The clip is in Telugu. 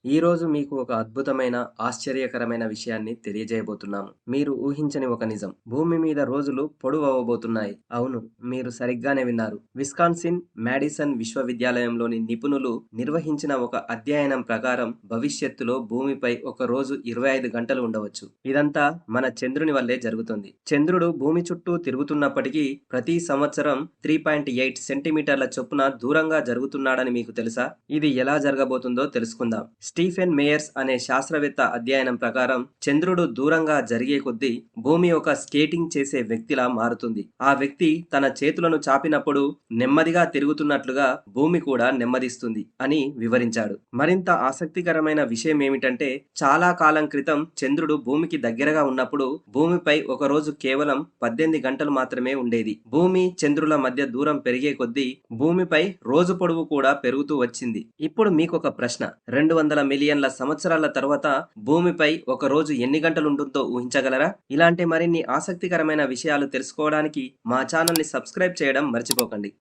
ఈ రోజు మీకు ఒక అద్భుతమైన, ఆశ్చర్యకరమైన విషయాన్ని తెలియజేయబోతున్నాము. మీరు ఊహించని ఒక నిజం. భూమి మీద రోజులు పొడవవబోతున్నాయి. అవును, మీరు సరిగ్గానే విన్నారు. విస్కాన్సిన్ మాడిసన్ విశ్వవిద్యాలయంలోని నిపుణులు నిర్వహించిన ఒక అధ్యయనం ప్రకారం భవిష్యత్తులో భూమిపై ఒక రోజు 25 గంటలు ఉండవచ్చు. ఇదంతా మన చంద్రుని వల్లే జరుగుతుంది. చంద్రుడు భూమి చుట్టూ తిరుగుతున్నప్పటికీ ప్రతి సంవత్సరం 3.8 సెంటీమీటర్ల చొప్పున దూరంగా జరుగుతున్నాడని మీకు తెలుసా? ఇది ఎలా జరగబోతుందో తెలుసుకుందాం. స్టీఫెన్ మేయర్స్ అనే శాస్త్రవేత్త అధ్యయనం ప్రకారం చంద్రుడు దూరంగా జరిగే కొద్దీ భూమి ఒక స్కేటింగ్ చేసే వ్యక్తిలా మారుతుంది. ఆ వ్యక్తి తన చేతులను చాపినప్పుడు నెమ్మదిగా తిరుగుతున్నట్లుగా భూమి కూడా నెమ్మదిస్తుంది అని వివరించాడు. మరింత ఆసక్తికరమైన విషయం ఏమిటంటే చాలా కాలం క్రితం చంద్రుడు భూమికి దగ్గరగా ఉన్నప్పుడు భూమిపై ఒక రోజు కేవలం 18 గంటలు మాత్రమే ఉండేది. భూమి చంద్రుల మధ్య దూరం పెరిగే కొద్దీ భూమిపై రోజు పొడవు కూడా పెరుగుతూ వచ్చింది. ఇప్పుడు మీకు ఒక ప్రశ్న. 200 మిలియన్ల సంవత్సరాల తర్వాత భూమిపై ఒక రోజు ఎన్ని గంటలు ఉంటుందో ఊహించగలరా? ఇలాంటి మరిన్ని ఆసక్తికరమైన విషయాలు తెలుసుకోవడానికి మా ఛానల్ని సబ్స్క్రైబ్ చేయడం మర్చిపోకండి.